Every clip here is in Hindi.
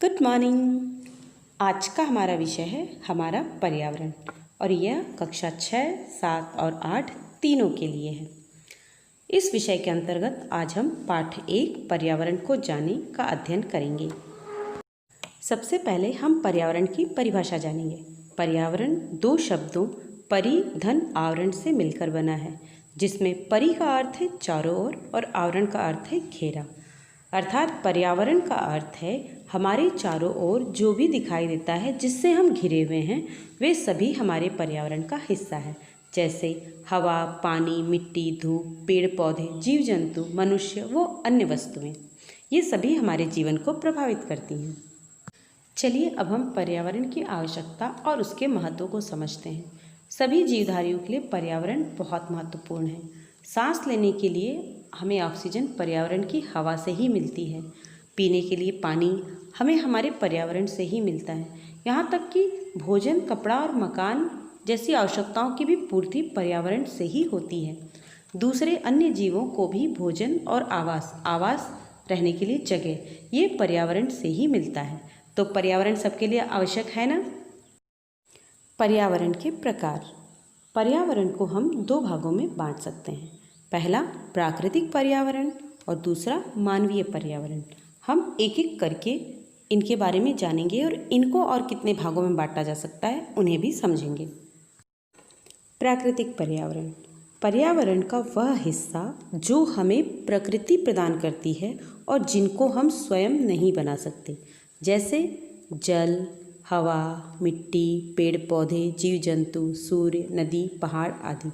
Good morning. आज का हमारा विषय है हमारा पर्यावरण और यह कक्षा 6, 7 और 8 तीनों के लिए है। इस विषय के अंतर्गत आज हम पाठ 1 पर्यावरण को जाने का अध्ययन करेंगे। सबसे पहले हम पर्यावरण की परिभाषा जानेंगे। पर्यावरण 2 शब्दों परि धन आवरण से मिलकर बना है, जिसमें परि का अर्थ है चारों ओर और आवरण का अर्थ है घेरा। अर्थात पर्यावरण का अर्थ है हमारे चारों ओर जो भी दिखाई देता है जिससे हम घिरे हुए हैं, वे सभी हमारे पर्यावरण का हिस्सा है। जैसे हवा, पानी, मिट्टी, धूप, पेड़ पौधे, जीव जंतु, मनुष्य व अन्य वस्तुएं, ये सभी हमारे जीवन को प्रभावित करती हैं। चलिए अब हम पर्यावरण की आवश्यकता और उसके महत्व को समझते हैं। सभी जीवधारियों के लिए पर्यावरण बहुत महत्वपूर्ण है। सांस लेने के लिए हमें ऑक्सीजन पर्यावरण की हवा से ही मिलती है। पीने के लिए पानी हमें हमारे पर्यावरण से ही मिलता है। यहाँ तक कि भोजन, कपड़ा और मकान जैसी आवश्यकताओं की भी पूर्ति पर्यावरण से ही होती है। दूसरे अन्य जीवों को भी भोजन और आवास रहने के लिए जगह, ये पर्यावरण से ही मिलता है। तो पर्यावरण सबके लिए आवश्यक है ना। पर्यावरण के प्रकार। पर्यावरण को हम 2 भागों में बांट सकते हैं। पहला प्राकृतिक पर्यावरण और दूसरा मानवीय पर्यावरण। हम एक एक करके इनके बारे में जानेंगे और इनको और कितने भागों में बांटा जा सकता है उन्हें भी समझेंगे। प्राकृतिक पर्यावरण। पर्यावरण का वह हिस्सा जो हमें प्रकृति प्रदान करती है और जिनको हम स्वयं नहीं बना सकते, जैसे जल, हवा, मिट्टी, पेड़ पौधे, जीव जंतु, सूर्य, नदी, पहाड़ आदि।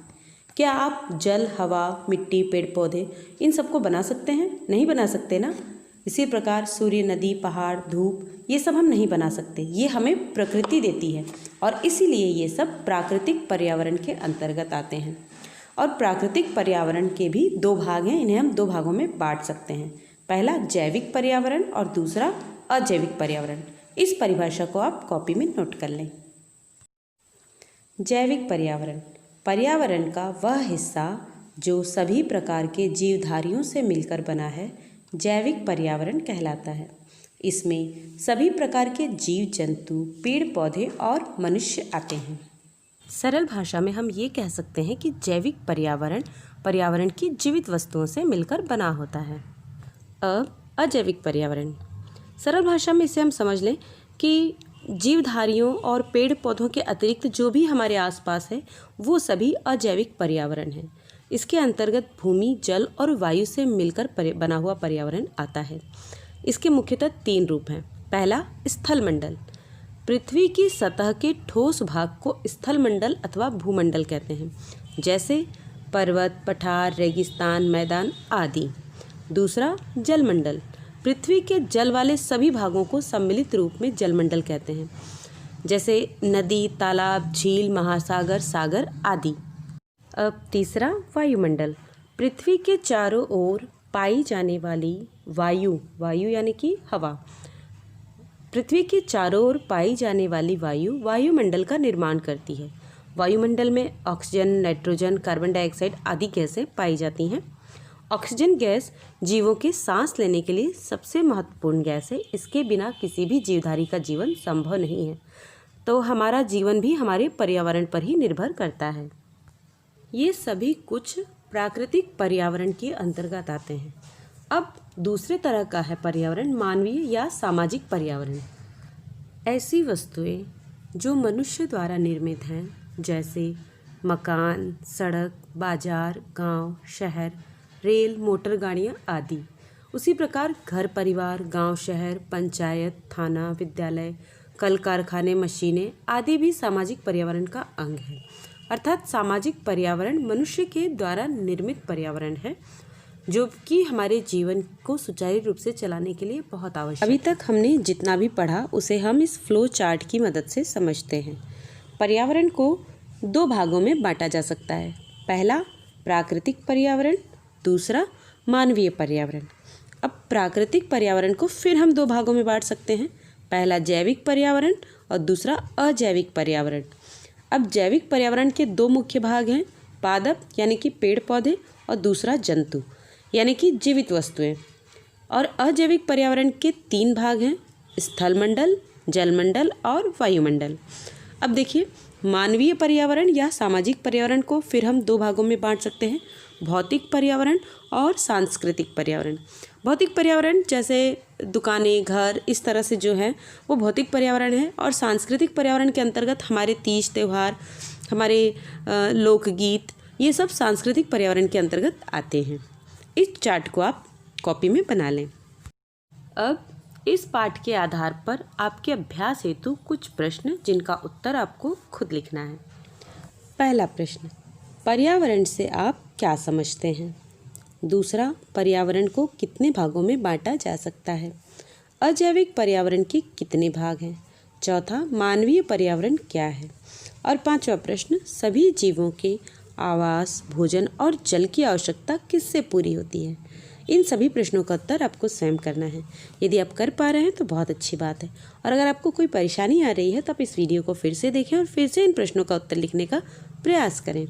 क्या आप जल, हवा, मिट्टी, पेड़ पौधे इन सबको बना सकते हैं? नहीं बना सकते ना। इसी प्रकार सूर्य, नदी, पहाड़, धूप, ये सब हम नहीं बना सकते। ये हमें प्रकृति देती है और इसीलिए ये सब प्राकृतिक पर्यावरण के अंतर्गत आते हैं। और प्राकृतिक पर्यावरण के भी 2 भाग हैं, इन्हें हम 2 भागों में बांट सकते हैं। पहला जैविक पर्यावरण और दूसरा अजैविक पर्यावरण। इस परिभाषा को आप कॉपी में नोट कर लें। जैविक पर्यावरण। पर्यावरण का वह हिस्सा जो सभी प्रकार के जीवधारियों से मिलकर बना है, जैविक पर्यावरण कहलाता है। इसमें सभी प्रकार के जीव जंतु, पेड़ पौधे और मनुष्य आते हैं। सरल भाषा में हम ये कह सकते हैं कि जैविक पर्यावरण पर्यावरण की जीवित वस्तुओं से मिलकर बना होता है। अब अजैविक पर्यावरण। सरल भाषा में इसे हम समझ लें कि जीवधारियों और पेड़ पौधों के अतिरिक्त जो भी हमारे आसपास है वो सभी अजैविक पर्यावरण है। इसके अंतर्गत भूमि, जल और वायु से मिलकर बना हुआ पर्यावरण आता है। इसके मुख्यतः 3 रूप हैं। पहला स्थलमंडल। पृथ्वी की सतह के ठोस भाग को स्थलमंडल अथवा भूमंडल कहते हैं, जैसे पर्वत, पठार, रेगिस्तान, मैदान आदि। दूसरा जलमंडल। पृथ्वी के जल वाले सभी भागों को सम्मिलित रूप में जलमंडल कहते हैं, जैसे नदी, तालाब, झील, महासागर, सागर आदि। अब तीसरा वायुमंडल। पृथ्वी के चारों ओर पाई जाने वाली वायु यानी कि हवा। पृथ्वी के चारों ओर पाई जाने वाली वायु वायुमंडल का निर्माण करती है। वायुमंडल में ऑक्सीजन, नाइट्रोजन, कार्बन डाइऑक्साइड आदि गैसें पाई जाती हैं। ऑक्सीजन गैस जीवों के सांस लेने के लिए सबसे महत्वपूर्ण गैस है। इसके बिना किसी भी जीवधारी का जीवन संभव नहीं है। तो हमारा जीवन भी हमारे पर्यावरण पर ही निर्भर करता है। ये सभी कुछ प्राकृतिक पर्यावरण के अंतर्गत आते हैं। अब दूसरे तरह का है पर्यावरण मानवीय या सामाजिक पर्यावरण। ऐसी वस्तुएं जो मनुष्य द्वारा निर्मित हैं, जैसे मकान, सड़क, बाजार, गांव, शहर, रेल, मोटर गाड़ियाँ आदि। उसी प्रकार घर परिवार, गांव, शहर, पंचायत, थाना, विद्यालय, कल कारखाने, मशीनें आदि भी सामाजिक पर्यावरण का अंग है। अर्थात सामाजिक पर्यावरण मनुष्य के द्वारा निर्मित पर्यावरण है, जो कि हमारे जीवन को सुचारू रूप से चलाने के लिए बहुत आवश्यक है। अभी तक हमने जितना भी पढ़ा उसे हम इस फ्लो चार्ट की मदद से समझते हैं। पर्यावरण को 2 भागों में बांटा जा सकता है। पहला प्राकृतिक पर्यावरण, दूसरा मानवीय पर्यावरण। अब प्राकृतिक पर्यावरण को फिर हम 2 भागों में बांट सकते हैं। पहला जैविक पर्यावरण और दूसरा अजैविक पर्यावरण। अब जैविक पर्यावरण के 2 मुख्य भाग हैं, पादप यानी कि पेड़ पौधे और दूसरा जंतु यानी कि जीवित वस्तुएं। और अजैविक पर्यावरण के 3 भाग हैं, स्थलमंडल, जलमंडल और वायुमंडल। अब देखिए, मानवीय पर्यावरण या सामाजिक पर्यावरण को फिर हम दो भागों में बांट सकते हैं, भौतिक पर्यावरण और सांस्कृतिक पर्यावरण। भौतिक पर्यावरण जैसे दुकानें, घर, इस तरह से जो है वो भौतिक पर्यावरण है, और सांस्कृतिक पर्यावरण के अंतर्गत हमारे तीज त्यौहार, हमारे लोकगीत, ये सब सांस्कृतिक पर्यावरण के अंतर्गत आते हैं। इस चार्ट को आप कॉपी में बना लें। अब इस पाठ के आधार पर आपके अभ्यास हेतु कुछ प्रश्न जिनका उत्तर आपको खुद लिखना है। पहला प्रश्न, पर्यावरण से आप क्या समझते हैं? दूसरा, पर्यावरण को कितने भागों में बांटा जा सकता है? अजैविक पर्यावरण के कितने भाग हैं? चौथा, मानवीय पर्यावरण क्या है? और पांचवा प्रश्न, सभी जीवों के आवास, भोजन और जल की आवश्यकता किससे पूरी होती है? इन सभी प्रश्नों का उत्तर आपको स्वयं करना है। यदि आप कर पा रहे हैं तो बहुत अच्छी बात है, और अगर आपको कोई परेशानी आ रही है तो आप इस वीडियो को फिर से देखें और फिर से इन प्रश्नों का उत्तर लिखने का प्रयास करें।